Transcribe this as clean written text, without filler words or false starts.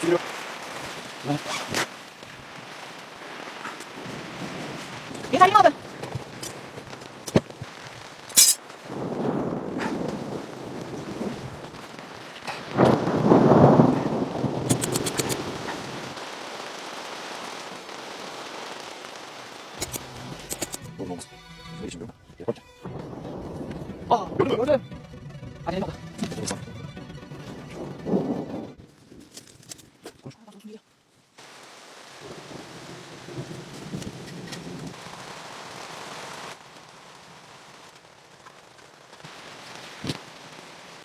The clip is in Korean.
뒤로. 얘 달리거든. 너무. 왜 지금? 예, 깜짝. 요즘. 아니, 해먹어.